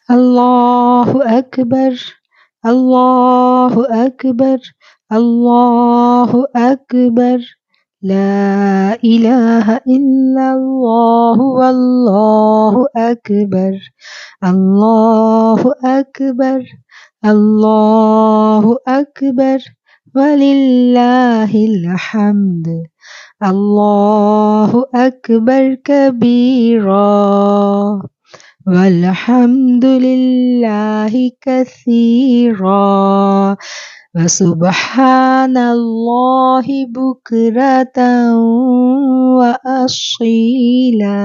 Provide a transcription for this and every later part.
اللہ اکبر، اللہ اکبر، اللہ اکبر، لا الہ الا اللہ واللہ اکبر، اللہ اکبر، اللہ اکبر، وللہ الحمد، اللہ اکبر کبیرا والحمد للہ کثیرا وسبحان اللہ بکرۃ وأصیلا۔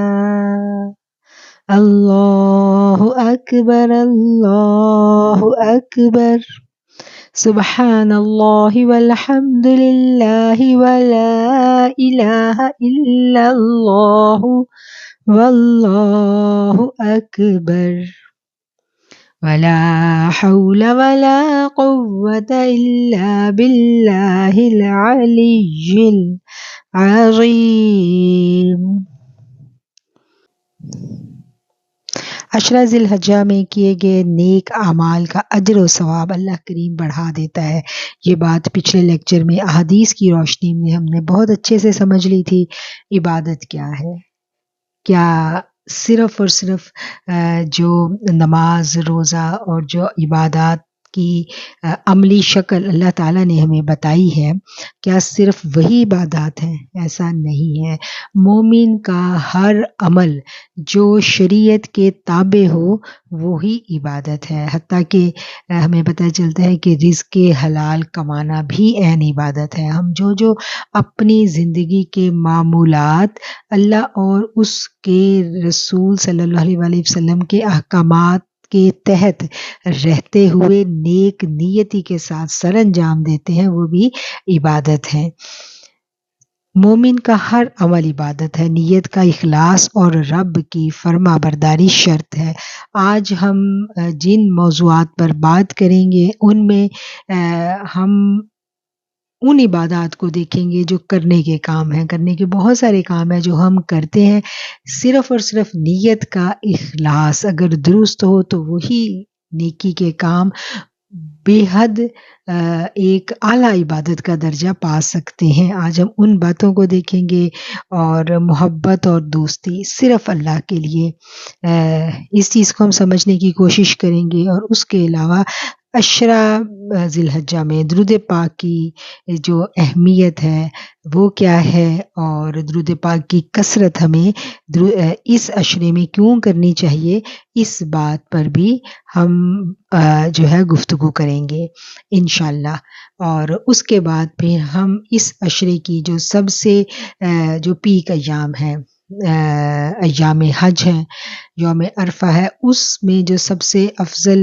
اللہ اکبر، اللہ اکبر، سبحان اللہ والحمد للہ ولا الہ الا اللہ واللہ اکبر، ولا حول ولا قوة الا باللہ العلی العظیم۔ عشرہ ذی الحجہ میں کیے گئے نیک اعمال کا اجر و ثواب اللہ کریم بڑھا دیتا ہے۔ یہ بات پچھلے لیکچر میں احادیث کی روشنی میں ہم نے بہت اچھے سے سمجھ لی تھی۔ عبادت کیا ہے؟ کیا صرف اور صرف جو نماز، روزہ اور جو عبادات کی عملی شکل اللہ تعالیٰ نے ہمیں بتائی ہے، کیا صرف وہی عبادات ہیں؟ ایسا نہیں ہے۔ مومن کا ہر عمل جو شریعت کے تابع ہو وہی عبادت ہے، حتیٰ کہ ہمیں پتہ چلتا ہے کہ رزق حلال کمانا بھی عین عبادت ہے۔ ہم جو اپنی زندگی کے معمولات اللہ اور اس کے رسول صلی اللہ علیہ وآلہ وسلم کے احکامات کے تحت رہتے ہوئے نیک نیتی کے ساتھ سر انجام دیتے ہیں، وہ بھی عبادت ہے۔ مومن کا ہر عمل عبادت ہے، نیت کا اخلاص اور رب کی فرما برداری شرط ہے۔ آج ہم جن موضوعات پر بات کریں گے ان میں ہم ان عبادات کو دیکھیں گے جو کرنے کے کام ہیں۔ کرنے کے بہت سارے کام ہیں جو ہم کرتے ہیں، صرف اور صرف نیت کا اخلاص اگر درست ہو تو وہی نیکی کے کام بے حد ایک اعلیٰ عبادت کا درجہ پا سکتے ہیں۔ آج ہم ان باتوں کو دیکھیں گے اور محبت اور دوستی صرف اللہ کے لیے، اس چیز کو ہم سمجھنے کی کوشش کریں گے۔ اور اس کے علاوہ عشرہ ذی الحجہ میں درود پاک کی جو اہمیت ہے وہ کیا ہے، اور درود پاک کی کثرت ہمیں اس عشرے میں کیوں کرنی چاہیے، اس بات پر بھی ہم جو ہے گفتگو کریں گے انشاءاللہ۔ اور اس کے بعد پھر ہم اس عشرے کی جو سب سے جو پیک ایام ہیں، ایام حج ہیں، یوم عرفہ ہے، اس میں جو سب سے افضل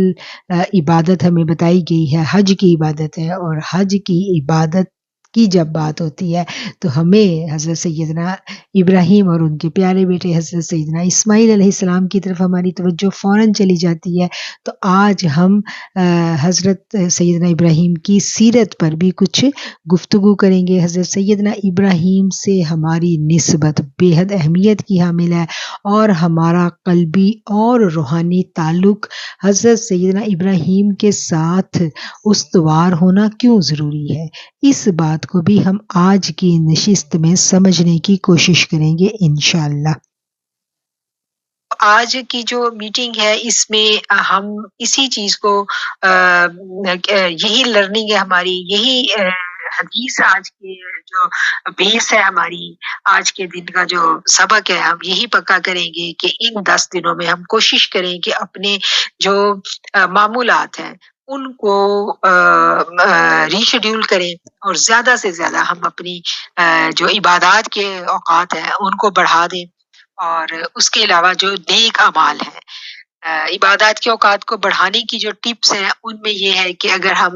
عبادت ہمیں بتائی گئی ہے حج کی عبادت ہے۔ اور حج کی عبادت کی جب بات ہوتی ہے تو ہمیں حضرت سیدنا ابراہیم اور ان کے پیارے بیٹے حضرت سیدنا اسماعیل علیہ السلام کی طرف ہماری توجہ فوراً چلی جاتی ہے۔ تو آج ہم حضرت سیدنا ابراہیم کی سیرت پر بھی کچھ گفتگو کریں گے۔ حضرت سیدنا ابراہیم سے ہماری نسبت بے حد اہمیت کی حامل ہے، اور ہمارا قلبی اور روحانی تعلق حضرت سیدنا ابراہیم کے ساتھ استوار ہونا کیوں ضروری ہے، اس بات کو بھی ہم آج کی نشست میں سمجھنے کی کوشش کریں گے انشاءاللہ۔ آج کی جو میٹنگ ہے اس میں ہم اسی چیز کو یہی لرننگ ہے ہماری، یہی حدیث آج کی جو بیس ہے ہماری، آج کے دن کا جو سبق ہے، ہم یہی پکا کریں گے کہ ان 10 دنوں میں ہم کوشش کریں کہ اپنے جو معمولات ہیں ان کو ریشیڈیول کریں، اور زیادہ سے زیادہ ہم اپنی جو عبادات کے اوقات ہیں ان کو بڑھا دیں۔ اور اس کے علاوہ جو نیک اعمال ہیں، عبادات کے اوقات کو بڑھانے کی جو ٹپس ہیں ان میں یہ ہے کہ اگر ہم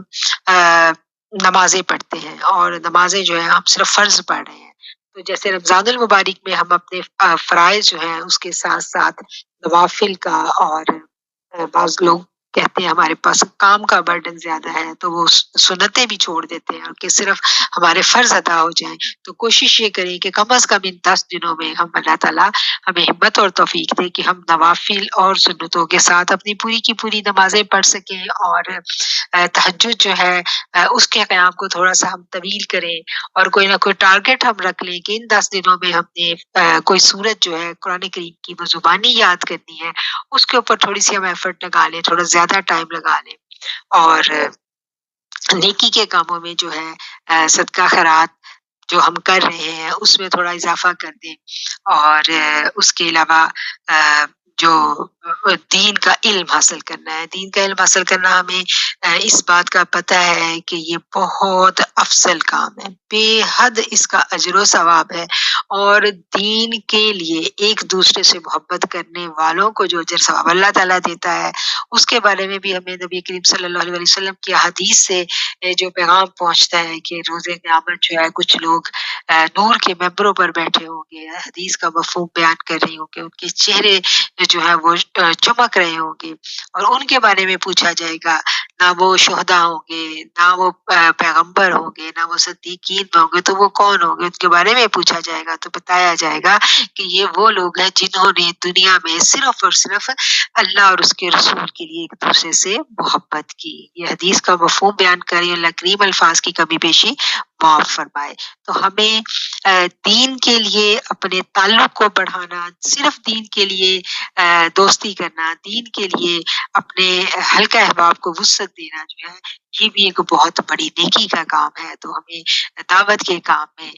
نمازیں پڑھتے ہیں، اور نمازیں جو ہیں ہم صرف فرض پڑھ رہے ہیں، تو جیسے رمضان المبارک میں ہم اپنے فرائض جو ہیں اس کے ساتھ ساتھ نوافل کا، اور بعض لوگ کہتے دیکھتے ہیں ہمارے پاس کام کا برڈن زیادہ ہے تو وہ سنتیں بھی چھوڑ دیتے ہیں اور کہ صرف ہمارے فرض ادا ہو جائیں. تو کوشش یہ کریں کہ کم از کم ان 10 دنوں میں ہم اللہ تعالیٰ ہمیں ہمت اور توفیق دے کہ ہم نوافل اور سنتوں کے ساتھ اپنی پوری کی پوری نمازیں پڑھ سکیں، اور تہجد جو ہے اس کے قیام کو تھوڑا سا ہم طویل کریں، اور کوئی نہ کوئی ٹارگٹ ہم رکھ لیں کہ ان 10 دنوں میں ہم نے کوئی سورت جو ہے قرآن کریم کی وہ زبانی یاد کرنی ہے، اس کے اوپر تھوڑی سی ہم ایفرٹ لگا لیں، تھوڑا زیادہ ٹائم لگا لیں، اور نیکی کے کاموں میں جو ہے صدقہ خیرات جو ہم کر رہے ہیں اس میں تھوڑا اضافہ کر دیں، اور اس کے علاوہ جو دین کا علم حاصل کرنا ہے، دین کا علم حاصل کرنا ہمیں اس بات کا پتہ ہے کہ یہ بہت افضل کام ہے، بے حد اس کا اجر و ثواب ہے، اور دین کے لیے ایک دوسرے سے محبت کرنے والوں کو جو اجر ثواب اللہ تعالیٰ دیتا ہے، اس کے بارے میں بھی ہمیں نبی کریم صلی اللہ علیہ وسلم کی حدیث سے جو پیغام پہنچتا ہے کہ روز قیامت جو ہے کچھ لوگ نور کے ممبروں پر بیٹھے ہوں گے، حدیث کا مفہوم بیان کر رہی ہوں گے، ان کے چہرے جو ہے وہ چمک رہے ہوں گے، اور ان کے بارے میں پوچھا جائے گا، نہ وہ شہداء ہوں گے، نہ وہ پیغمبر ہوں گے، نہ وہ صدیقین ہوں گے، تو وہ کون ہوں گے؟ ان کے بارے میں پوچھا جائے گا تو بتایا جائے گا کہ یہ وہ لوگ ہیں جنہوں نے دنیا میں صرف اور صرف اللہ اور اس کے رسول کے لیے ایک دوسرے سے محبت کی. یہ حدیث کا مفہوم بیان کریں، اللہ کریم الفاظ کی کمی بیشی معاف فرمائے. تو ہمیں دین کے لیے اپنے تعلق کو بڑھانا، صرف دین کے لیے دوستی کرنا، دین کے لیے اپنے حلقہ احباب کو وسعت دینا جو ہے، یہ بھی ایک بہت بڑی نیکی کا کام ہے. تو ہمیں دعوت کے کام میں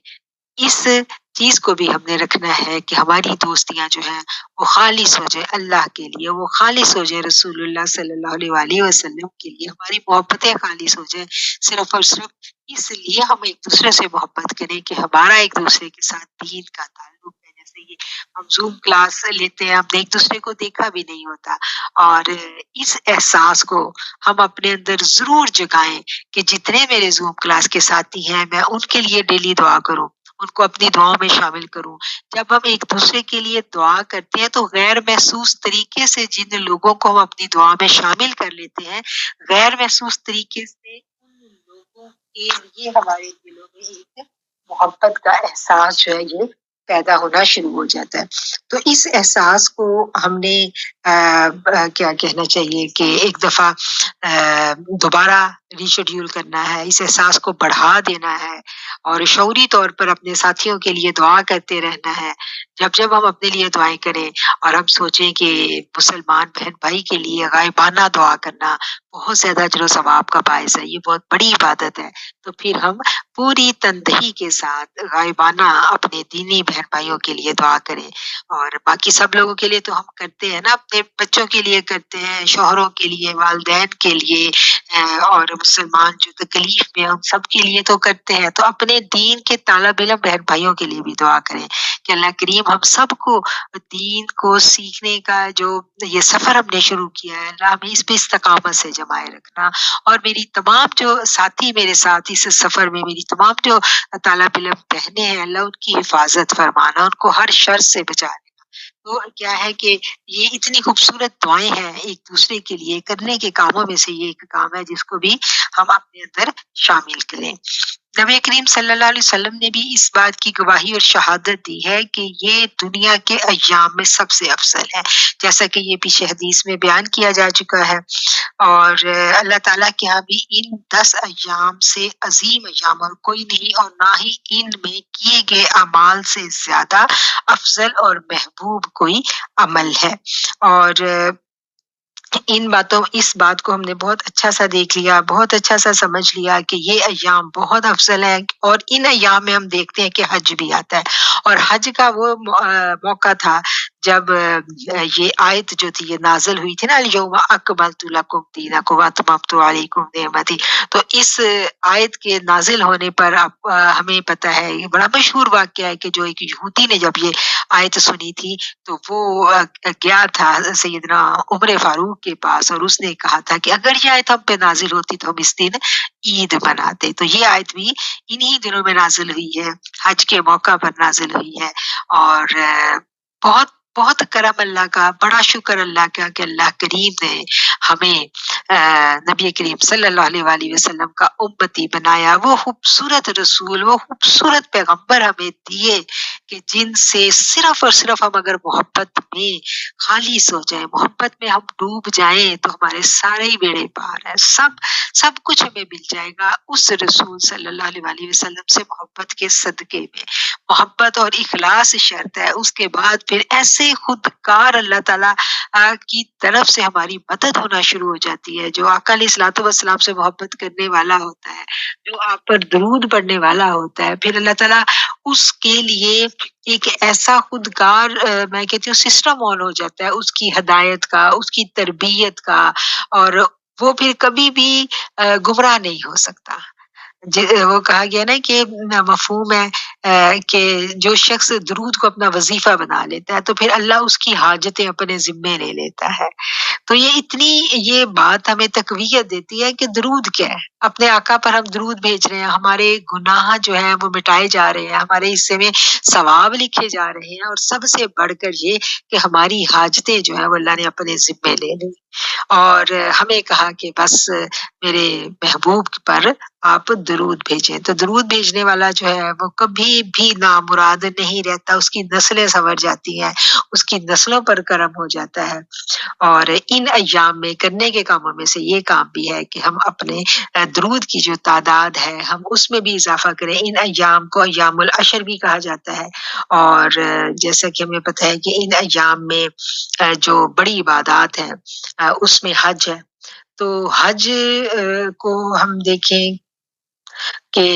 اس چیز کو بھی ہم نے رکھنا ہے کہ ہماری دوستیاں جو ہیں وہ خالص ہو جائے اللہ کے لیے، وہ خالص ہو جائے رسول اللہ صلی اللہ علیہ وآلہ وسلم کے لیے، ہماری محبتیں خالص ہو جائے صرف اور صرف اس لیے ہم ایک دوسرے سے محبت کریں کہ ہمارا ایک دوسرے کے ساتھ دین کا تعلق ہے. جیسے یہ ہم زوم کلاس لیتے ہیں، ہم نے ایک دوسرے کو دیکھا بھی نہیں ہوتا، اور اس احساس کو ہم اپنے اندر ضرور جگائیں کہ جتنے میرے زوم کلاس کے ساتھی ہیں میں ان کے لیے ڈیلی دعا کروں، ان کو اپنی دعاؤں میں شامل کروں. جب ہم ایک دوسرے کے لیے دعا کرتے ہیں تو غیر محسوس طریقے سے جن لوگوں کو ہم اپنی دعا میں شامل کر لیتے ہیں، غیر محسوس طریقے سے ان لوگوں کے لیے ہمارے دلوں میں ایک محبت کا احساس جو ہے یہ پیدا ہونا شروع ہو جاتا ہے. تو اس احساس کو ہم نے کیا کہنا چاہیے کہ ایک دفعہ دوبارہ ریشیڈیول کرنا ہے، اس احساس کو بڑھا دینا ہے، اور شعوری طور پر اپنے ساتھیوں کے لیے دعا کرتے رہنا ہے. جب ہم اپنے لیے دعائیں کریں اور ہم سوچیں کہ مسلمان بہن بھائی کے لیے غائبانہ دعا کرنا بہت زیادہ اجر و ثواب کا باعث ہے، یہ بہت بڑی عبادت ہے، تو پھر ہم پوری تندہی کے ساتھ غائبانہ اپنے دینی بہن بھائیوں کے لیے دعا کریں. اور باقی سب لوگوں کے لیے تو ہم کرتے ہیں نا، اپنے بچوں کے لیے کرتے ہیں، شوہروں کے لیے، والدین کے لیے، اور مسلمان جو تکلیف میں ہم سب کے لیے تو کرتے ہیں. تو اپنے دین کے طالب علم بہن بھائیوں کے لیے بھی دعا کریں کہ اللہ کریم ہم سب کو دین کو سیکھنے کا جو یہ سفر ہم نے شروع کیا ہے، اللہ ہمیں اس پہ استقامت سے جمائے رکھنا، اور میری تمام جو ساتھی میرے ساتھ اس سفر میں، میری تمام جو طالب علم بہنیں ہیں، اللہ ان کی حفاظت فرمانا، ان کو ہر شر سے بچانا. تو کیا ہے کہ یہ اتنی خوبصورت دعائیں ہیں ایک دوسرے کے لیے کرنے کے کاموں میں سے یہ ایک کام ہے جس کو بھی ہم اپنے اندر شامل کریں. نبی کریم صلی اللہ علیہ وسلم نے بھی اس بات کی گواہی اور شہادت دی ہے کہ یہ دنیا کے ایام میں سب سے افضل ہے، جیسا کہ یہ پیچھے حدیث میں بیان کیا جا چکا ہے. اور اللہ تعالیٰ کے ہاں بھی ان 10 ایام سے عظیم ایام اور کوئی نہیں، اور نہ ہی ان میں کیے گئے اعمال سے زیادہ افضل اور محبوب کوئی عمل ہے. اور اس بات کو ہم نے بہت اچھا سا دیکھ لیا، بہت اچھا سا سمجھ لیا کہ یہ ایام بہت افضل ہے. اور ان ایام میں ہم دیکھتے ہیں کہ حج بھی آتا ہے، اور حج کا وہ موقع تھا جب یہ آیت جو تھی یہ نازل ہوئی تھی نا، الیوم اکملت لکم دینکم واتممت علیکم نعمتی. تو اس آیت کے نازل ہونے پر ہمیں پتہ ہے، یہ بڑا مشہور واقعہ ہے کہ جو ایک یہودی نے جب یہ آیت سنی تھی تو وہ گیا تھا سیدنا عمر فاروق کے پاس، اور اس نے کہا تھا کہ اگر یہ آیت ہم پہ نازل ہوتی تو ہم اس دن عید مناتے. تو یہ آیت بھی انہی دنوں میں نازل ہوئی ہے، حج کے موقع پر نازل ہوئی ہے. اور بہت بہت کرم اللہ کا، بڑا شکر اللہ کا کہ اللہ کریم نے ہمیں نبی کریم صلی اللہ علیہ وآلہ وسلم کا امتی بنایا، وہ خوبصورت رسول، وہ خوبصورت پیغمبر ہمیں دیے کہ جن سے صرف اور صرف ہم اگر محبت میں خالص ہو جائیں، محبت میں ہم ڈوب جائیں تو ہمارے سارے ہی بیڑے پار ہیں، سب کچھ ہمیں مل جائے گا اس رسول صلی اللہ علیہ وآلہ وسلم سے محبت کے صدقے میں۔ محبت اور اخلاص شرط ہے، اس کے بعد پھر ایسے خودکار اللہ تعالیٰ کی طرف سے ہماری مدد ہونا شروع ہو جاتی ہے۔ جو آقا علیہ الصلوۃ والسلام سے محبت کرنے والا ہوتا ہے، جو آپ پر درود پڑھنے والا ہوتا ہے، پھر اللہ تعالیٰ اس کے لیے ایک ایسا خودکار میں کہتی ہوں سسٹم آن ہو جاتا ہے اس کی ہدایت کا، اس کی تربیت کا، اور وہ پھر کبھی بھی گمراہ نہیں ہو سکتا۔ وہ کہا گیا نا کہ مفہوم ہے کہ جو شخص درود کو اپنا وظیفہ بنا لیتا ہے تو پھر اللہ اس کی حاجتیں اپنے ذمے لے لیتا ہے۔ تو یہ بات ہمیں تقویت دیتی ہے کہ درود کیا ہے، اپنے آقا پر ہم درود بھیج رہے ہیں، ہمارے گناہ جو ہیں وہ مٹائے جا رہے ہیں، ہمارے حصے میں ثواب لکھے جا رہے ہیں، اور سب سے بڑھ کر یہ کہ ہماری حاجتیں جو ہیں وہ اللہ نے اپنے ذمے لے لی، اور ہمیں کہا کہ بس میرے محبوب پر آپ درود بھیجیں۔ تو درود بھیجنے والا جو ہے وہ کبھی بھی نامراد نہیں رہتا، اس کی نسلیں سنور جاتی ہیں، اس کی نسلوں پر کرم ہو جاتا ہے۔ اور ان ایام میں کرنے کے کاموں میں سے یہ کام بھی ہے کہ ہم اپنے درود کی جو تعداد ہے ہم اس میں بھی اضافہ کریں۔ ان ایام کو ایام العشر بھی کہا جاتا ہے، اور جیسا کہ ہمیں پتہ ہے کہ ان ایام میں جو بڑی عبادات ہیں اس میں حج ہے، تو حج کو ہم دیکھیں کہ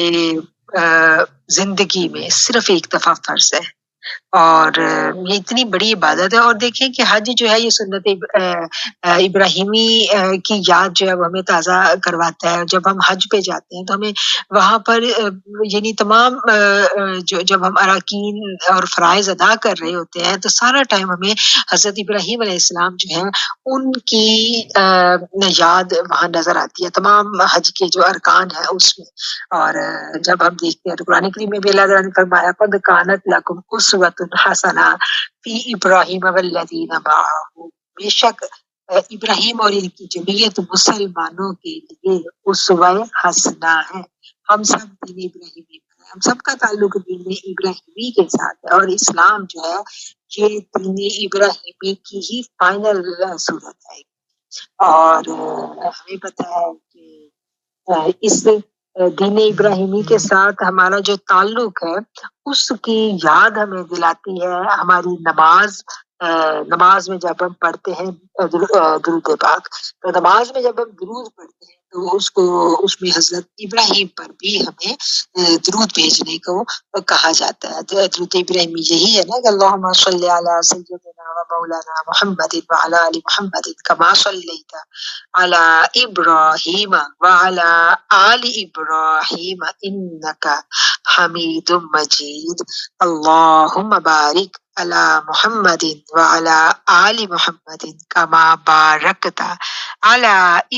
زندگی میں صرف ایک دفعہ فرض ہے، اور یہ اتنی بڑی عبادت ہے، اور دیکھیں کہ حج جو ہے یہ سنت ابراہیمی کی یاد جو ہے وہ ہمیں تازہ کرواتا ہے۔ جب ہم حج پہ جاتے ہیں تو ہمیں وہاں پر یعنی تمام جب ہم اراکین اور فرائض ادا کر رہے ہوتے ہیں تو سارا ٹائم ہمیں حضرت ابراہیم علیہ السلام جو ہیں ان کی یاد وہاں نظر آتی ہے، تمام حج کے جو ارکان ہیں اس میں۔ اور جب ہم دیکھتے ہیں تو قرآن کریم میں بھی اللہ تعالیٰ نے فرمایا قد کانت لکم اسوۃ حسنہ فی ابراہیم والذین معہ، بے شک ابراہیم اور ان کی جمعیت مسلمانوں کے لیے اسوہ حسنہ ہے۔ ہم سب دین ابراہیمی پر ہیں، ہم سب کا تعلق دین ابراہیمی کے ساتھ ہے، اور اسلام جو ہے یہ دین ابراہیمی کی ہی فائنل صورت ہے۔ اور ہمیں پتہ ہے کہ اس دین ابراہیمی کے ساتھ ہمارا جو تعلق ہے اس کی یاد ہمیں دلاتی ہے ہماری نماز میں جب ہم پڑھتے ہیں درود پاک، تو نماز میں جب ہم درود پڑھتے ہیں تو اس میں حضرت ابراہیم پر بھی ہمیں درود بھیجنے کو کہا جاتا ہے۔ درود ابراہیمی یہی ہے نا کہ اللہم صلی علی سیدنا و مولانا محمد وعلی آل محمد کما صلیت علی ابراہیم وعلی آل ابراہیم انک حمید مجید، اللہم بارک علی محمد وعلی آل محمد کما بارکت علی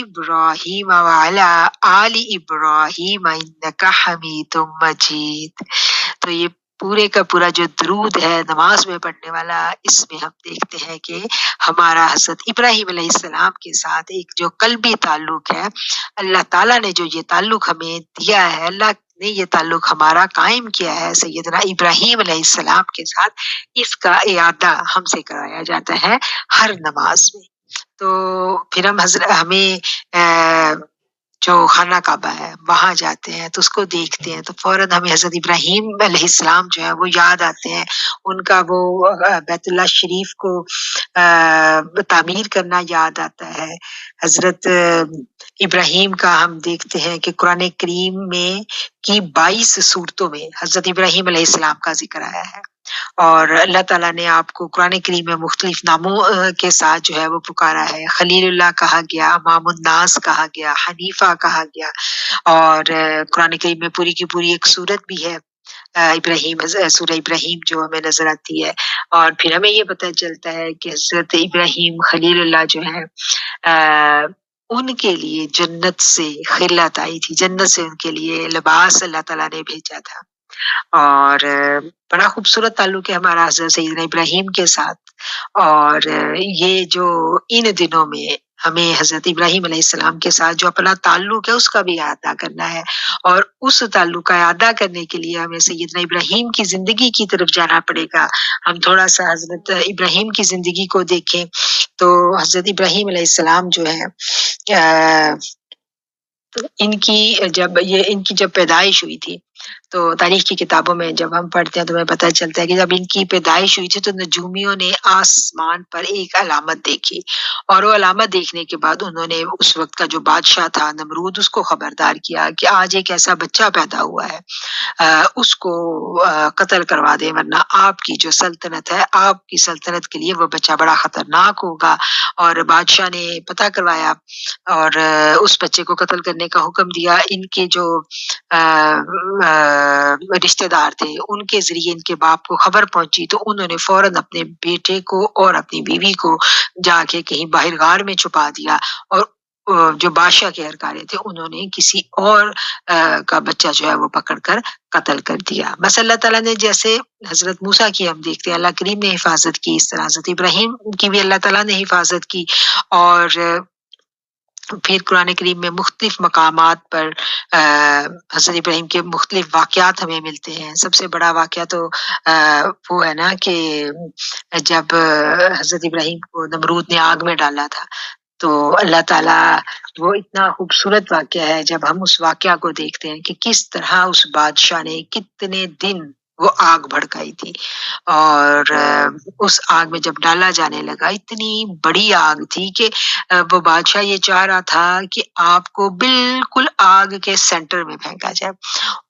ابراہیم وعلی آل ابراہیم انک حمید مجید۔ تو یہ پورے کا پورا جو درود ہے نماز میں پڑھنے والا، اس میں ہم دیکھتے ہیں کہ ہمارا حضرت ابراہیم علیہ السلام کے ساتھ ایک جو قلبی تعلق ہے، اللہ تعالیٰ نے جو یہ تعلق ہمیں دیا ہے، اللہ نے یہ تعلق ہمارا قائم کیا ہے سیدنا ابراہیم علیہ السلام کے ساتھ، اس کا اعادہ ہم سے کرایا جاتا ہے ہر نماز میں۔ تو پھر ہمیں جو خانہ کعبہ ہے وہاں جاتے ہیں تو اس کو دیکھتے ہیں تو فوراً ہمیں حضرت ابراہیم علیہ السلام جو ہے وہ یاد آتے ہیں، ان کا وہ بیت اللہ شریف کو تعمیر کرنا یاد آتا ہے۔ حضرت ابراہیم کا ہم دیکھتے ہیں کہ قرآن کریم میں کی 22 صورتوں میں حضرت ابراہیم علیہ السلام کا ذکر آیا ہے، اور اللہ تعالیٰ نے آپ کو قرآن کریم میں مختلف ناموں کے ساتھ جو ہے وہ پکارا ہے۔ خلیل اللہ کہا گیا، امام الناس کہا گیا، حنیفہ کہا گیا، اور قرآن کریم میں پوری کی پوری ایک سورت بھی ہے سورہ ابراہیم جو ہمیں نظر آتی ہے۔ اور پھر ہمیں یہ پتہ چلتا ہے کہ حضرت ابراہیم خلیل اللہ جو ہے ان کے لیے جنت سے خلت آئی تھی، جنت سے ان کے لیے لباس اللہ تعالیٰ نے بھیجا تھا، اور بڑا خوبصورت تعلق ہے ہمارا حضرت سیدنا ابراہیم کے ساتھ۔ اور یہ جو ان دنوں میں ہمیں حضرت ابراہیم علیہ السلام کے ساتھ جو اپنا تعلق ہے اس کا بھی اعادہ کرنا ہے، اور اس تعلق کا اعادہ کرنے کے لیے ہمیں سیدنا ابراہیم کی زندگی کی طرف جانا پڑے گا۔ ہم تھوڑا سا حضرت ابراہیم کی زندگی کو دیکھیں تو حضرت ابراہیم علیہ السلام جو ہے ان کی جب پیدائش ہوئی تھی تو تاریخ کی کتابوں میں جب ہم پڑھتے ہیں تو ہمیں پتہ چلتا ہے کہ جب ان کی پیدائش ہوئی تھی تو نجومیوں نے آسمان پر ایک علامت دیکھی، اور وہ علامت دیکھنے کے بعد انہوں نے اس وقت کا جو بادشاہ تھا نمرود اس کو خبردار کیا کہ آج ایک ایسا بچہ پیدا ہوا ہے، اس کو قتل کروا دیں ورنہ آپ کی جو سلطنت ہے، آپ کی سلطنت کے لیے وہ بچہ بڑا خطرناک ہوگا۔ اور بادشاہ نے پتہ کروایا اور اس بچے کو قتل کرنے کا حکم دیا۔ ان کے جو رشتہ دار تھے ان کے ذریعے ان کے باپ کو خبر پہنچی تو انہوں نے فوراً اپنے بیٹے کو اور اپنی بیوی کو جا کے کہیں باہر غار میں چھپا دیا، اور جو بادشاہ کے اہلکارے تھے انہوں نے کسی اور کا بچہ جو ہے وہ پکڑ کر قتل کر دیا۔ بس اللہ تعالیٰ نے جیسے حضرت موسیٰ کی ہم دیکھتے ہیں اللہ کریم نے حفاظت کی، اس طرح حضرت ابراہیم کی بھی اللہ تعالیٰ نے حفاظت کی، اور پھر قرآن کریم میں مختلف مقامات پر حضرت ابراہیم کے مختلف واقعات ہمیں ملتے ہیں۔ سب سے بڑا واقعہ تو وہ ہے نا کہ جب حضرت ابراہیم کو نمرود نے آگ میں ڈالا تھا تو اللہ تعالیٰ، وہ اتنا خوبصورت واقعہ ہے جب ہم اس واقعہ کو دیکھتے ہیں کہ کس طرح اس بادشاہ نے کتنے دن وہ آگ بھڑکائی تھی، اور اس آگ میں جب ڈالا جانے لگا اتنی بڑی آگ تھی کہ وہ بادشاہ یہ چاہ رہا تھا کہ آپ کو بالکل آگ کے سینٹر میں پھینکا جائے۔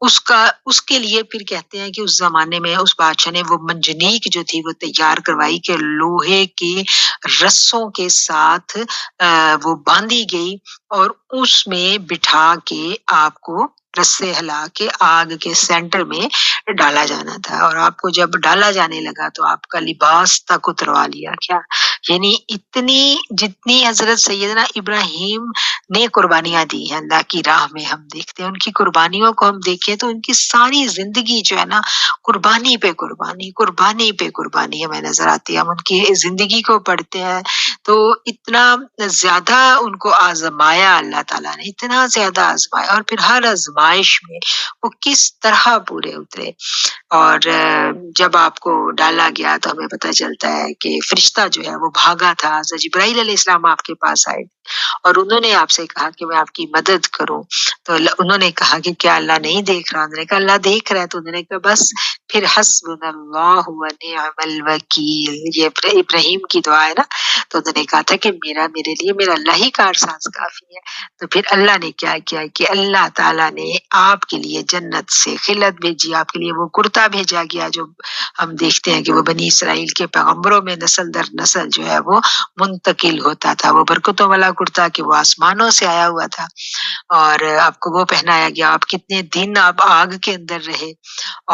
اس کے لیے پھر کہتے ہیں کہ اس زمانے میں اس بادشاہ نے وہ منجنیق جو تھی وہ تیار کروائی کہ لوہے کے رسوں کے ساتھ وہ باندھی گئی، اور اس میں بٹھا کے آپ کو رسے ہلا کے آگ کے سینٹر میں ڈالا جانا تھا، اور آپ کو جب ڈالا جانے لگا تو آپ کا لباس تک اتروا لیا کیا، یعنی جتنی حضرت سیدنا ابراہیم نے قربانیاں دی ہیں اللہ کی راہ میں، ہم دیکھتے ہیں ان کی قربانیوں کو، ہم دیکھیں تو ان کی ساری زندگی جو ہے نا قربانی پہ قربانی، قربانی پہ قربانی ہمیں نظر آتی ہے۔ ہم ان کی زندگی کو پڑھتے ہیں تو اتنا زیادہ ان کو آزمایا اللہ تعالیٰ نے، اتنا زیادہ آزمایا، اور پھر ہر آزمائش میں وہ کس طرح پورے اترے۔ اور جب آپ کو ڈالا گیا تو ہمیں پتہ چلتا ہے کہ فرشتہ جو ہے وہ بھاگا تھا، حضرت جبرائیل علیہ السلام آپ کے پاس آئے اور انہوں نے آپ سے کہا کہ میں آپ کی مدد کروں، تو انہوں نے کہا کہ کیا اللہ نہیں دیکھ رہا؟ انہوں نے کہا اللہ دیکھ رہا ہے، تو انہوں نے کہا بس پھر حسبنا اللہ و نعم الوکیل، یہ ابراہیم کی دعا ہے نا، تو انہوں نے کہا تھا کہ میرے لیے میرا اللہ ہی کارساز کافی ہے۔ تو پھر اللہ نے کیا کیا کہ اللہ تعالیٰ نے آپ کے لیے جنت سے خلت بھیجی، آپ کے لیے وہ کرتا بھیجا گیا جو ہم دیکھتے ہیں کہ وہ بنی اسرائیل کے پیغمبروں میں نسل در نسل جو ہے وہ منتقل ہوتا تھا، وہ برکتوں والا کرتا کہ وہ آسمانوں سے آیا ہوا تھا، اور آپ کو وہ پہنایا گیا۔ آپ کتنے دن آپ آگ کے اندر رہے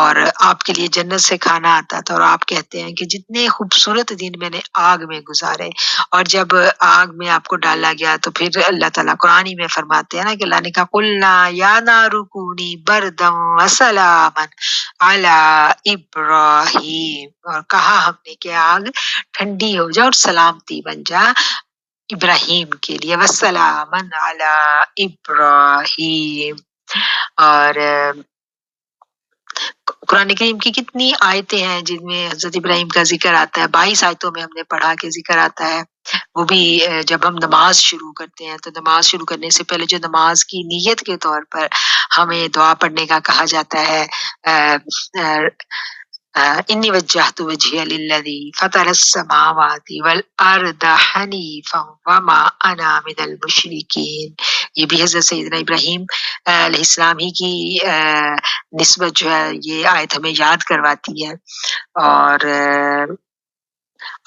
اور آپ کے لیے جنت سے کھانا آتا تھا، اور آپ کہتے ہیں کہ جتنے خوبصورت دن میں نے آگ میں گزارے، اور جب آگ میں آپ کو ڈالا گیا تو پھر اللہ تعالیٰ قرآن میں فرماتے ہیں نا کہ اللہ نے کہا قُلْنَا يَا نَارُ كُونِي بَرْدًا وَسَلَامًا عَلَىٰ إِبْرَاهِيمَ، اور کہا ہم نے کہ آگ ٹھنڈی ہو جا اور سلامتی بن جا ابراہیم کے لیے، وَسَلَامًا عَلَىٰ إِبْرَاهِيمَ۔ اور قرآن کریم کی کتنی آیتیں ہیں جن میں حضرت ابراہیم کا ذکر آتا ہے، 22 آیتوں میں ہم نے پڑھا کہ ذکر آتا ہے، وہ بھی جب ہم نماز شروع کرتے ہیں تو نماز شروع کرنے سے پہلے جو نماز کی نیت کے طور پر ہمیں دعا پڑھنے کا کہا جاتا ہے، انی وجہت وجہی للذی فطر السماوات والارض حنیفا وما انا من المشرکین، یہ بھی حضرت سیدنا ابراہیم علیہ السلام ہی کی نسبت جو ہے یہ آیت ہمیں یاد کرواتی ہے۔ اور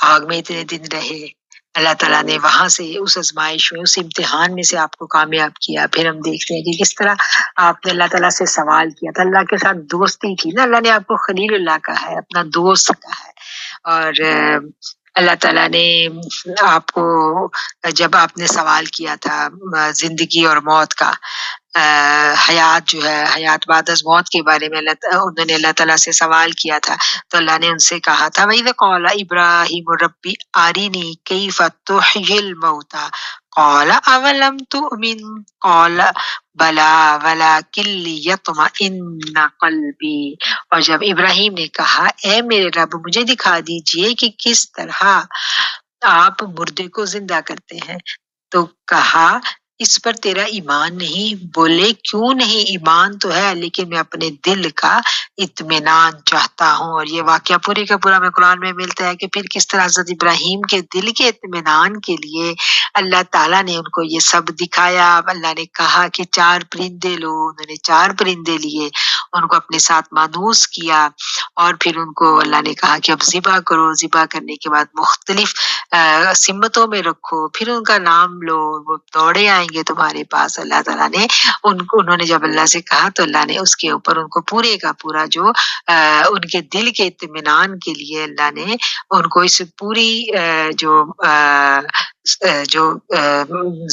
آگ میں اتنے دن رہے، اللہ تعالیٰ نے وہاں سے اس آزمائش میں، اس امتحان میں سے آپ کو کامیاب کیا۔ پھر ہم دیکھتے ہیں کہ کس طرح آپ نے اللہ تعالیٰ سے سوال کیا تھا، اللہ کے ساتھ دوستی کی نا، اللہ نے آپ کو خلیل اللہ کہا ہے، اپنا دوست کہا ہے، اور اللہ تعالیٰ نے آپ کو جب آپ نے سوال کیا تھا زندگی اور موت کا، حیات جو ہے، حیات بعد از موت کے بارے میں انہوں نے اللہ تعالیٰ سے سوال کیا تھا، تو اللہ نے ان سے کہا تھا وَإِذْ قَالَ إِبْرَاهِيمُ رَبِّ أَرِنِي كَيْفَ تُحْيِي الْمَوْتَىٰ قال اولم تؤمن قال بلا ولکن لیطمئن قلبی، اور جب ابراہیم نے کہا اے میرے رب مجھے دکھا دیجئے کہ کس طرح آپ مردے کو زندہ کرتے ہیں، تو کہا اس پر تیرا ایمان نہیں؟ بولے کیوں نہیں، ایمان تو ہے لیکن میں اپنے دل کا اطمینان چاہتا ہوں۔ اور یہ واقعہ پورے کا پورا میں قرآن میں ملتا ہے کہ پھر کس طرح حضرت ابراہیم کے دل کے اطمینان کے لیے اللہ تعالیٰ نے ان کو یہ سب دکھایا۔ اللہ نے کہا کہ 4 پرندے لو، انہوں نے 4 پرندے لیے، ان کو اپنے ساتھ مانوس کیا، اور پھر ان کو اللہ نے کہا کہ اب ذبح کرو، ذبح کرنے کے بعد مختلف سمتوں میں رکھو، پھر ان کا نام لو، وہ دوڑے آئیں گے تمہارے پاس۔ اللہ تعالیٰ نے انہوں نے جب اللہ سے کہا تو اللہ نے اس کے اوپر ان کو پورے کا پورا جو ان کے دل کے اطمینان کے لیے اللہ نے ان کو اس پوری جو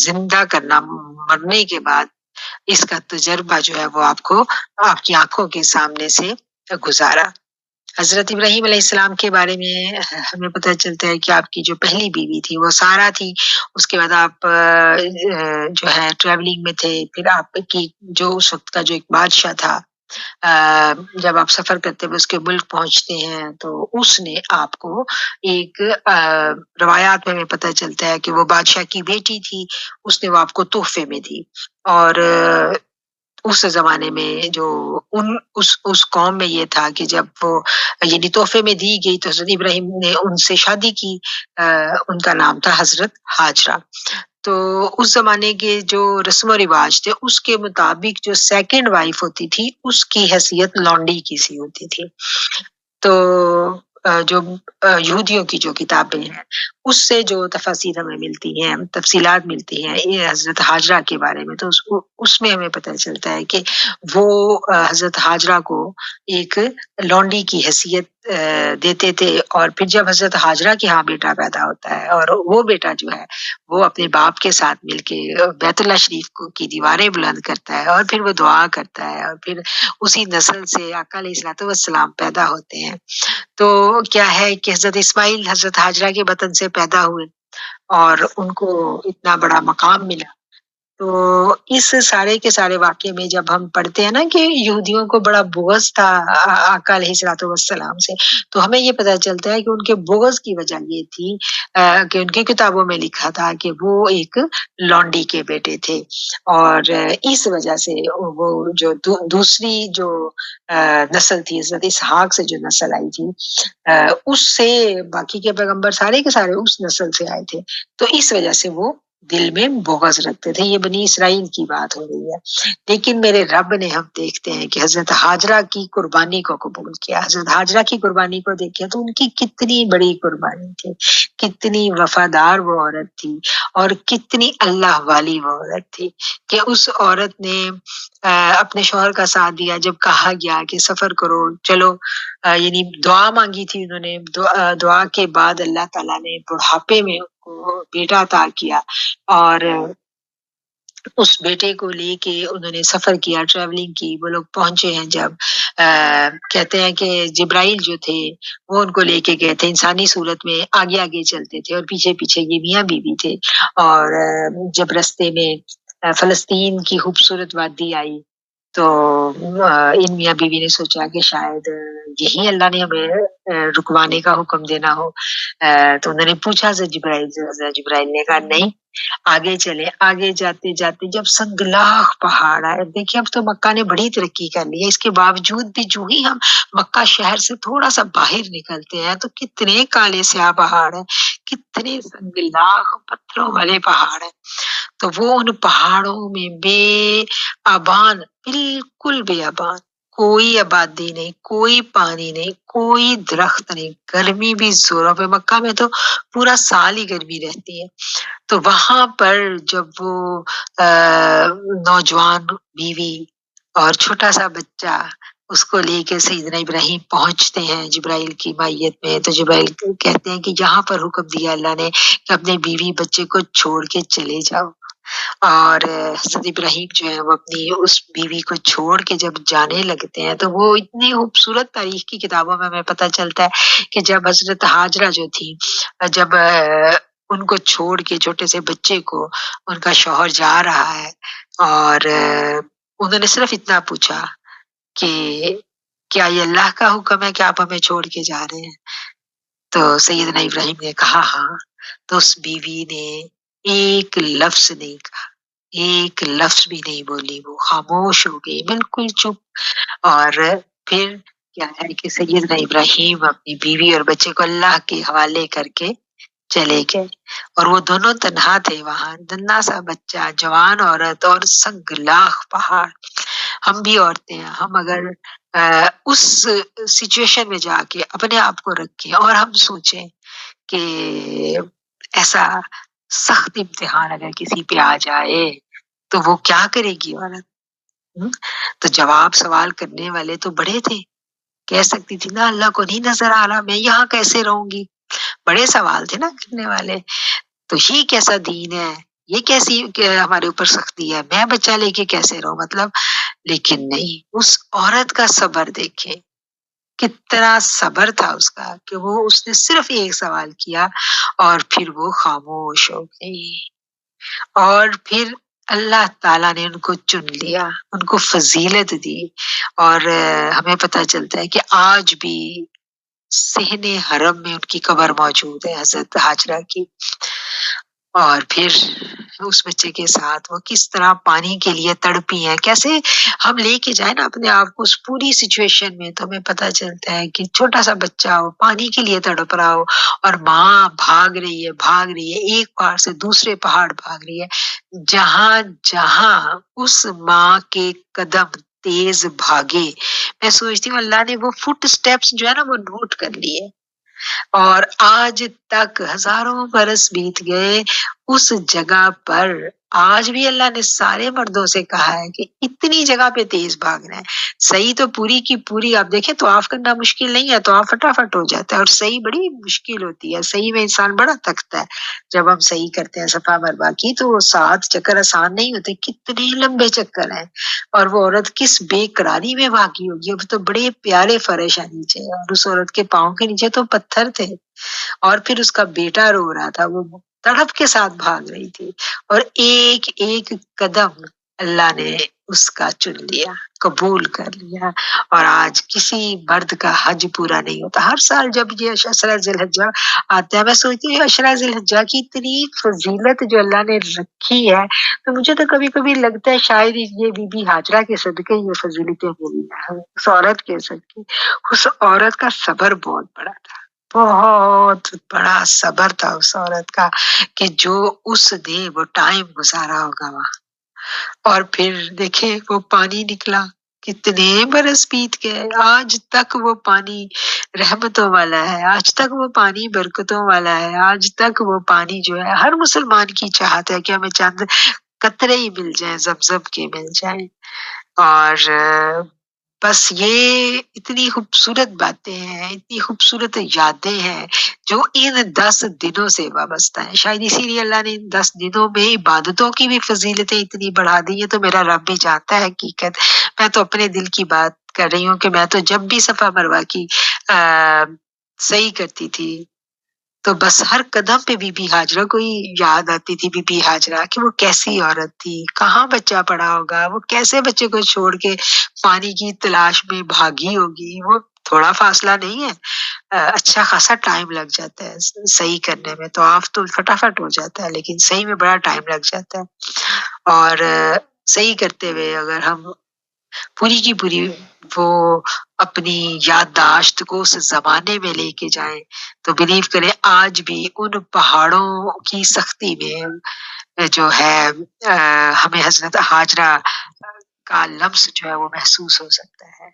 زندہ کرنا مرنے کے بعد اس کا تجربہ جو ہے وہ آپ کو آپ کی آنکھوں کے سامنے سے گزارا۔ حضرت ابراہیم علیہ السلام کے بارے میں ہمیں پتہ چلتا ہے کہ آپ کی جو پہلی بیوی تھی وہ سارہ تھی، اس کے بعد آپ جو ہے ٹریولنگ میں تھے، پھر آپ کی جو اس وقت کا جو ایک بادشاہ تھا، جب آپ سفر کرتے ہوئے اس کے ملک پہنچتے ہیں تو اس نے آپ کو ایک روایات میں ہمیں پتہ چلتا ہے کہ وہ بادشاہ کی بیٹی تھی، اس نے وہ آپ کو تحفے میں دی، اور اس زمانے میں جو اس قوم میں یہ تھا کہ جب وہ یعنی تحفے میں دی گئی تو حضرت ابراہیم نے ان سے شادی کی، ان کا نام تھا حضرت ہاجرہ۔ تو اس زمانے کے جو رسم و رواج تھے اس کے مطابق جو سیکنڈ وائف ہوتی تھی اس کی حیثیت لونڈی کی سی ہوتی تھی۔ تو جو یہودیوں کی جو کتابیں ہیں اس سے جو تفاسیر ہمیں ملتی ہیں، تفصیلات ملتی ہیں یہ حضرت ہاجرہ کے بارے میں، تو اس میں ہمیں پتہ چلتا ہے کہ وہ حضرت ہاجرہ کو ایک لونڈی کی حیثیت دیتے تھے، اور پھر جب حضرت ہاجرہ کے ہاں بیٹا پیدا ہوتا ہے اور وہ بیٹا جو ہے وہ اپنے باپ کے ساتھ مل کے بیت اللہ شریف کی دیواریں بلند کرتا ہے اور پھر وہ دعا کرتا ہے، اور پھر اسی نسل سے آقا علیہ الصلوۃ والسلام پیدا ہوتے ہیں۔ تو کیا ہے کہ حضرت اسماعیل حضرت ہاجرہ کے بطن سے پیدا ہوئے اور ان کو اتنا بڑا مقام ملا۔ تو اس سارے کے سارے واقعے میں جب ہم پڑھتے ہیں نا کہ یہودیوں کو بڑا بغض تھا آقا علیہ الصلوۃ والسلام سے، تو ہمیں یہ پتہ چلتا ہے کہ ان کے بغض کی وجہ یہ تھی کہ ان کی کتابوں میں لکھا تھا کہ وہ ایک لونڈی کے بیٹے تھے، اور اس وجہ سے وہ جو دوسری جو نسل تھی حضرت اسحاق سے جو نسل آئی تھی اس سے باقی کے پیغمبر سارے کے سارے اس نسل سے آئے تھے، تو اس وجہ سے وہ دل میں بغض رکھتے تھے۔ یہ بنی اسرائیل کی بات ہو رہی ہے، لیکن میرے رب نے ہم دیکھتے ہیں کہ حضرت ہاجرہ کی قربانی کو قبول کیا۔ حضرت ہاجرہ کی قربانی کو دیکھیں تو ان کی کتنی بڑی قربانی تھی، کتنی وفادار وہ عورت تھی اور کتنی اللہ والی وہ عورت تھی کہ اس عورت نے اپنے شوہر کا ساتھ دیا جب کہا گیا کہ سفر کرو چلو، یعنی دعا مانگی تھی انہوں نے، دعا کے بعد اللہ تعالیٰ نے بڑھاپے میں ان کو بیٹا عطا کیا، اور اس بیٹے کو لے کے انہوں نے سفر کیا، ٹریولنگ کی۔ وہ لوگ پہنچے ہیں جب کہتے ہیں کہ جبرائیل جو تھے وہ ان کو لے کے گئے تھے انسانی صورت میں، آگے آگے چلتے تھے اور پیچھے پیچھے یہ میاں بیوی تھے، اور جب رستے میں فلسطین کی خوبصورت وادی آئی تو ان میاں بیوی نے سوچا کہ شاید یہی اللہ نے ہمیں رکوانے کا حکم دینا ہو، تو انہوں نے پوچھا جبرائیل نے کہا نہیں آگے چلے۔ آگے جاتے جاتے جب سنگلاخ پہاڑ آئے، دیکھیں اب تو مکہ نے بڑی ترقی کر لی ہے، اس کے باوجود بھی جو ہی ہم مکہ شہر سے تھوڑا سا باہر نکلتے ہیں تو کتنے کالے سیاہ پہاڑ ہیں، کتنے سنگلاخ پتھروں والے پہاڑ ہیں۔ تو وہ ان پہاڑوں میں بے آبان، بالکل بے آبان، کوئی آبادی نہیں، کوئی پانی نہیں، کوئی درخت نہیں، گرمی بھی زوروں پہ، مکہ میں تو پورا سال ہی گرمی رہتی ہے۔ تو وہاں پر جب وہ نوجوان بیوی اور چھوٹا سا بچہ اس کو لے کے سیدنا ابراہیم پہنچتے ہیں جبرائیل کی مائیت میں، تو جبرائیل کہتے ہیں کہ جہاں پر حکم دیا اللہ نے کہ اپنے بیوی بچے کو چھوڑ کے چلے جاؤ، اور حضرت ابراہیم جو ہے وہ اپنی اس بیوی کو چھوڑ کے جب جانے لگتے ہیں تو وہ اتنی خوبصورت تاریخ کی کتابوں میں ہمیں پتہ چلتا ہے کہ جب حضرت ہاجرہ جو تھی، جب ان کو چھوڑ کے چھوٹے سے بچے کو ان کا شوہر جا رہا ہے، اور انہوں نے صرف اتنا پوچھا کہ کیا یہ اللہ کا حکم ہے کہ آپ ہمیں چھوڑ کے جا رہے ہیں؟ تو سیدنا ابراہیم نے کہا ہاں. تو اس بیوی نے ایک لفظ نہیں کہا، ایک لفظ بھی نہیں بولی، وہ خاموش ہو گئی، بالکل چپ. اور پھر کیا ہے کہ سیدنا ابراہیم اپنی بیوی اور بچے کو اللہ کے حوالے کر کے چلے گئے، اور وہ دونوں تنہا تھے وہاں، ننھا سا بچہ، جوان عورت اور سنگلاخ پہاڑ. ہم بھی عورتیں ہیں، ہم اگر اس سچویشن میں جا کے اپنے آپ کو رکھیں اور ہم سوچیں کہ ایسا سخت امتحان اگر کسی پہ آ جائے تو وہ کیا کرے گی عورت؟ ہم؟ تو جواب سوال کرنے والے تو بڑے تھے، کہہ سکتی تھی نا اللہ کو نہیں نظر آ رہا، میں یہاں کیسے رہوں گی. بڑے سوال تھے نا کرنے والے. تو یہ کیسا دین ہے، یہ کیسی ہمارے اوپر سختی ہے، میں بچہ لے کے کیسے رہوں مطلب. لیکن نہیں، اس عورت کا صبر دیکھے، کتنا صبر تھا اس کا کہ اس نے صرف ایک سوال کیا اور پھر وہ خاموش ہو گئی. اور پھر اللہ تعالیٰ نے ان کو چن لیا، ان کو فضیلت دی. اور ہمیں پتہ چلتا ہے کہ آج بھی صحن حرم میں ان کی قبر موجود ہے، حضرت ہاجرہ کی. اور پھر اس بچے کے ساتھ وہ کس طرح پانی کے لیے تڑپی ہیں. کیسے ہم لے کے جائیں نا اپنے آپ کو اس پوری سچویشن میں، تو ہمیں پتہ چلتا ہے کہ چھوٹا سا بچہ ہو، پانی کے لیے تڑپ رہا ہو، اور ماں بھاگ رہی ہے ایک پہاڑ سے دوسرے پہاڑ بھاگ رہی ہے. جہاں جہاں اس ماں کے قدم تیز بھاگے، میں سوچتی ہوں اللہ نے وہ فٹ سٹیپس جو ہے نا وہ نوٹ کر لیے. اور آج تک ہزاروں برس بیت گئے اس جگہ پر، آج بھی اللہ نے سارے مردوں سے کہا ہے کہ اتنی جگہ پہ تیز بھاگنا ہے. صحیح تو پوری کی پوری آپ دیکھیں طواف کرنا مشکل نہیں ہے، طواف فٹافٹ ہو جاتا ہے، اور صحیح بڑی مشکل ہوتی ہے. صحیح میں انسان بڑا تھکتا ہے. جب ہم صحیح کرتے ہیں صفا مروا کی تو وہ 7 چکر آسان نہیں ہوتے، کتنے لمبے چکر ہیں. اور وہ عورت کس بے قراری میں بھاگی ہوگی. اب تو بڑے پیارے فرش ہیں نیچے، اور اس عورت کے پاؤں کے نیچے تو پتھر تھے. اور پھر اس کا بیٹا رو رہا تھا، وہ تڑپ کے ساتھ بھاگ رہی تھی. اور ایک ایک قدم اللہ نے اس کا چن لیا، قبول کر لیا. اور آج کسی مرد کا حج پورا نہیں ہوتا. ہر سال جب یہ عشرہ ذی الحجہ آتا ہے، میں سوچتی ہوں عشرہ ذی الحجہ کی اتنی فضیلت جو اللہ نے رکھی ہے، تو مجھے تو کبھی کبھی لگتا ہے شاید یہ بی بی ہاجرہ کے صدقے یہ فضیلتیں ملی ہیں، اس عورت کے صدقے. اس عورت کا صبر بہت بڑا تھا، بہت بڑا صبر تھا اس عورت کا، کہ جو اس نے وہ ٹائم گزارا ہوگا وہاں. اور پھر دیکھیں وہ پانی نکلا، کتنے برس بیت گئے، آج تک وہ پانی رحمتوں والا ہے، آج تک وہ پانی برکتوں والا ہے، آج تک وہ پانی جو ہے ہر مسلمان کی چاہت ہے کہ ہمیں چند قطرے ہی مل جائیں، زمزم کے مل جائیں. اور بس یہ اتنی خوبصورت باتیں ہیں، اتنی خوبصورت یادیں ہیں جو ان 10 دنوں سے وابستہ ہیں. شاید اسی لیے اللہ نے ان 10 دنوں میں عبادتوں کی بھی فضیلتیں اتنی بڑھا دی ہیں. تو میرا رب بھی جانتا ہے حقیقت، میں تو اپنے دل کی بات کر رہی ہوں کہ میں تو جب بھی صفا مروا کی صحیح کرتی تھی تو بس ہر قدم پہ بی بی ہاجرہ کو ہی یاد آتی تھی. بی بی ہاجرہ کہ وہ کیسی عورت تھی، کہاں بچہ پڑا ہوگا، وہ کیسے بچے کو چھوڑ کے پانی کی تلاش میں بھاگی ہوگی. وہ تھوڑا فاصلہ نہیں ہے، اچھا خاصا ٹائم لگ جاتا ہے صحیح کرنے میں. تو آپ تو فٹافٹ ہو جاتا ہے، لیکن صحیح میں بڑا ٹائم لگ جاتا ہے. اور صحیح کرتے ہوئے اگر ہم پوری کی پوری وہ اپنی یادداشت کو اس زمانے میں لے کے جائیں تو بلیو کریں آج بھی ان پہاڑوں کی سختی میں جو ہے ہمیں حضرت ہاجرہ کا لمس جو ہے وہ محسوس ہو سکتا ہے.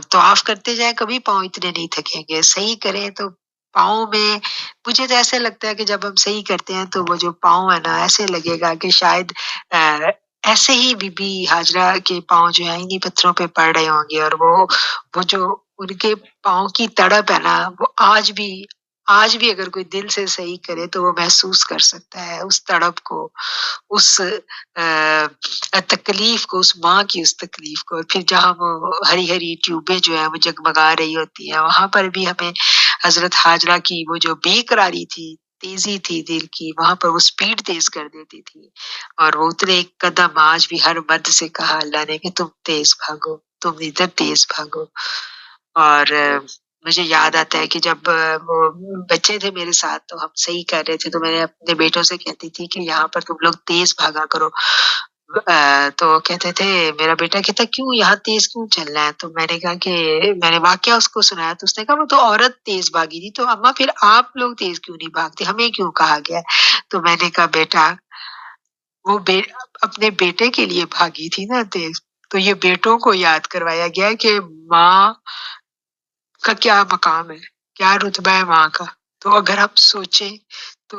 تو آف کرتے جائیں، کبھی پاؤں اتنے نہیں تھکیں گے. صحیح کریں تو پاؤں میں مجھے تو ایسے لگتا ہے کہ جب ہم صحیح کرتے ہیں تو وہ جو پاؤں ہے نا ایسے لگے گا کہ شاید ایسے ہی بی بی ہاجرہ کے پاؤں جو ہیں انہی پتھروں پہ پڑ رہے ہوں گے. اور وہ جو ان کے پاؤں کی تڑپ ہے نا وہ آج بھی اگر کوئی دل سے صحیح کرے تو وہ محسوس کر سکتا ہے اس تڑپ کو، اس تکلیف کو، اس ماں کی اس تکلیف کو. پھر جہاں وہ ہری ہری ٹیوبیں جو ہیں وہ جگمگا رہی ہوتی ہیں، وہاں پر بھی ہمیں حضرت ہاجرہ کی وہ جو بے قراری تھی تیزی تھی دل کی، وہاں پر وہ سپیڈ تیز کر دیتی تھی، اور وہ اتنے ایک قدم آج بھی ہر مرد سے کہا اللہ نے کہ تم تیز بھاگو، تم ادھر تیز بھاگو۔ اور مجھے یاد آتا ہے کہ جب وہ بچے تھے میرے ساتھ تو ہم صحیح کر رہے تھے، تو میں نے اپنے بیٹوں سے کہتی تھی کہ یہاں پر تم لوگ تیز بھاگا کرو، تو کہتے تھے، میرا بیٹا کہتا کیوں یہاں تیز کیوں چلنا ہے؟ تو میں نے کہا کہ میں نے واقعہ اس کو سنایا، تو اس نے کہا وہ تو عورت تیز بھاگی تھی، تو اماں پھر آپ لوگ تیز کیوں نہیں بھاگتے، ہمیں کیوں کہا گیا ہے؟ تو میں نے کہا بیٹا وہ اپنے بیٹے کے لیے بھاگی تھی نا تیز، تو یہ بیٹوں کو یاد کروایا گیا کہ ماں کا کیا مقام ہے، کیا رتبہ ہے ماں کا۔ تو اگر ہم سوچیں تو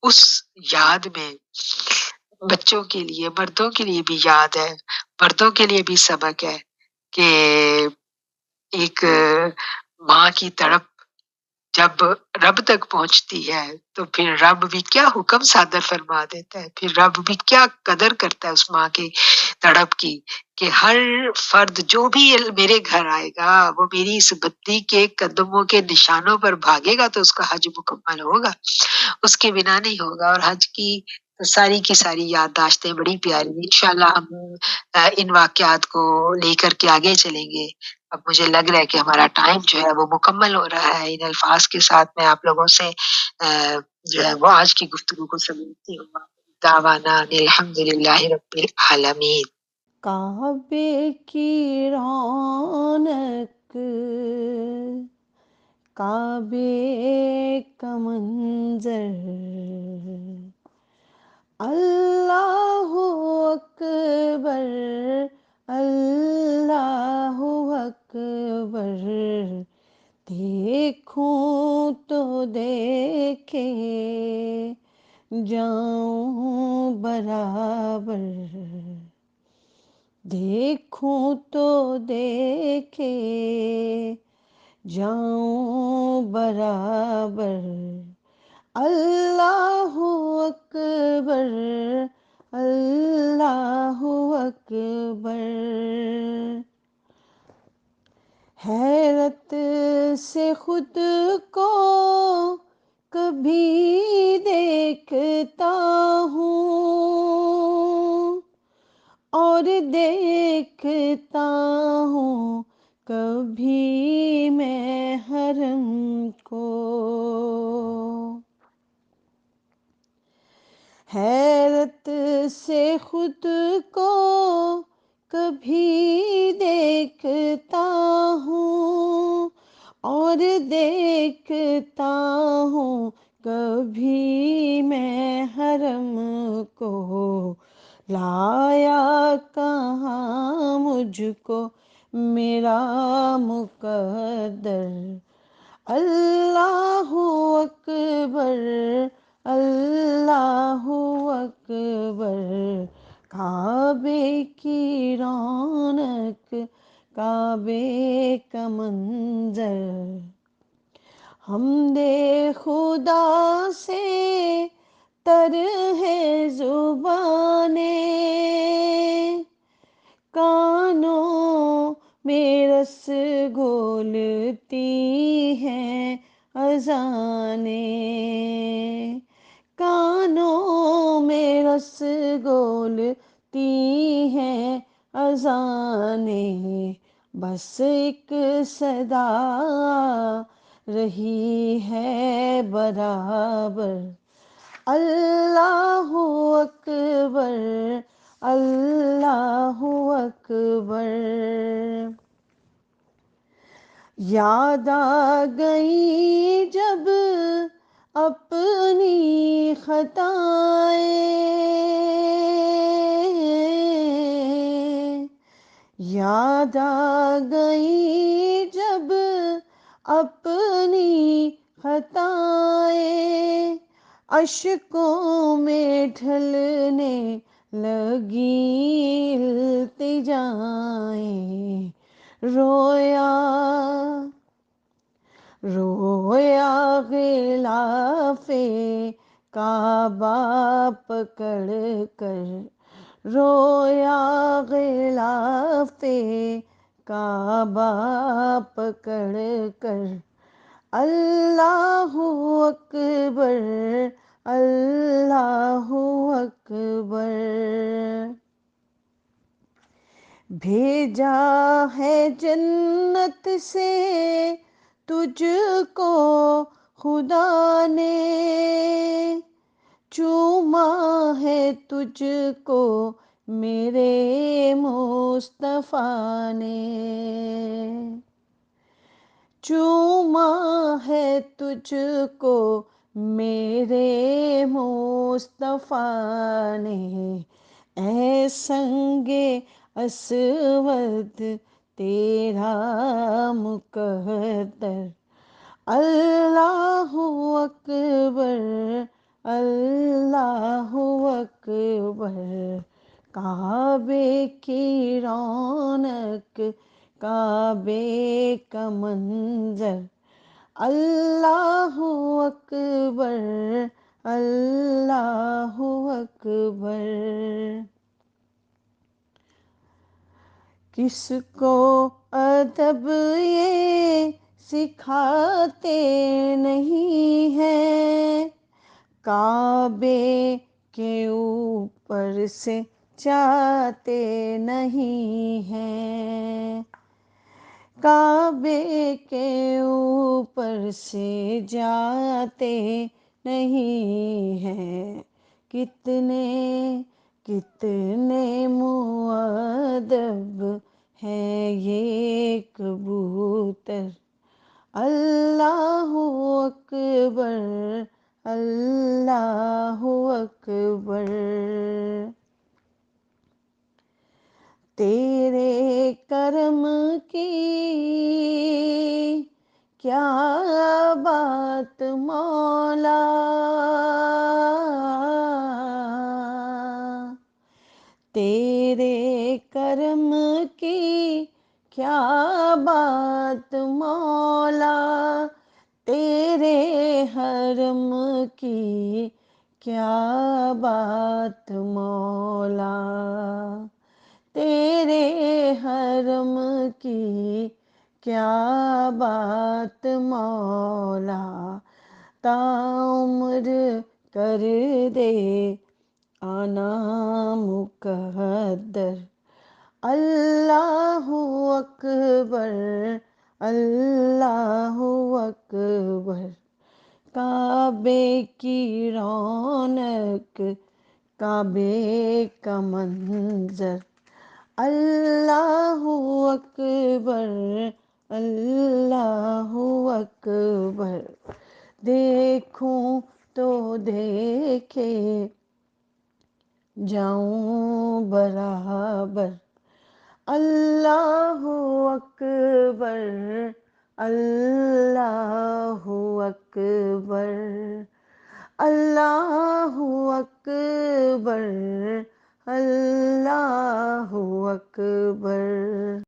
اس یاد میں بچوں کے لیے، مردوں کے لیے بھی یاد ہے، مردوں کے لیے بھی سبق ہے کہ ایک ماں کی تڑپ جب رب تک پہنچتی ہے تو پھر رب بھی کیا حکم صادر فرما دیتا ہے، پھر رب بھی کیا قدر کرتا ہے اس ماں کی تڑپ کی، کہ ہر فرد جو بھی میرے گھر آئے گا وہ میری اس بندی کے قدموں کے نشانوں پر بھاگے گا تو اس کا حج مکمل ہوگا، اس کے بنا نہیں ہوگا۔ اور حج کی ساری کی ساری یادداشتیں بڑی پیاری ہیں، انشاءاللہ ہم ان واقعات کو لے کر کے آگے چلیں گے۔ اب مجھے لگ رہا ہے کہ ہمارا ٹائم جو ہے وہ مکمل ہو رہا ہے، ان الفاظ کے ساتھ میں آپ لوگوں سے جو ہے وہ آج کی گفتگو کو سمیٹتی ہوں۔ دعوانا ان الحمدللہ رب العالمین۔ کعبے کی رونق، کعبے کا منظر، اللہ اکبر، اللہ اکبر، دیکھوں تو دیکھے جاؤں برابر، دیکھوں تو دیکھے جاؤں برابر، اللہ اکبر، اللہ اکبر، حیرت سے خود کو کبھی دیکھتا ہوں اور دیکھتا ہوں کبھی میں حرم کو، حیرت سے خود کو کبھی دیکھتا ہوں اور دیکھتا ہوں کبھی میں حرم کو، لایا کہاں مجھ کو میرا مقدر، اللہ اکبر، اللہ اکبر، کعبے کی رونق، کعبے کا منظر، حمد خدا سے تر ہے زبانیں، کانوں میں رس گھولتی ہیں اذانیں، کانوں میں رس گھولتی ہیں اذانیں، بس ایک صدا رہی ہے برابر، اللہ اکبر، اللہ اکبر، یاد آ گئی جب اپنی خطائیں، یاد آ گئی جب اپنی خطائیں، اشکوں میں ڈھلنے لگی التجائیں، رویا رویا غلاف کعبہ پکڑ کر، رویا غلاف کعبہ پکڑ کر، اللہ اکبر، اللہ اکبر۔ بھیجا ہے جنت سے تجھ کو خدا نے، چوما ہے تجھ کو میرے مصطفیٰ نے، چوما ہے تجھ کو میرے مصطفیٰ نے، اے سنگ اسود تیرا مقدر۔ اللہ اکبر، اللہ اکبر۔ کعبے کی رونق، کعبے کا منظر، اللہ اکبر، اللہ اکبر۔ کس کو ادب یہ سکھاتے نہیں ہیں، کعبے کے اوپر سے جاتے نہیں ہیں، کعبے کے اوپر سے جاتے نہیں ہیں۔ کتنے کتنے مؤدب ہے یہ کبوتر، اللہ اکبر، اللہ اکبر۔ تیرے کرم کی کیا بات مولا، تیرے کرم کی کیا بات مولا، تیرے حرم کی کیا بات مولا، تیرے حرم کی کیا بات مولا، تا عمر کر دے آنا مقدر، اللہ اکبر، اللہ اکبر۔ کعبے کی رونق، کعبے کا منظر، اللہ اکبر، اللہ اکبر۔ دیکھوں تو دیکھے جاؤں برابر، اللہ اکبر، اللہ اکبر، اللہ اکبر، اللہ اکبر۔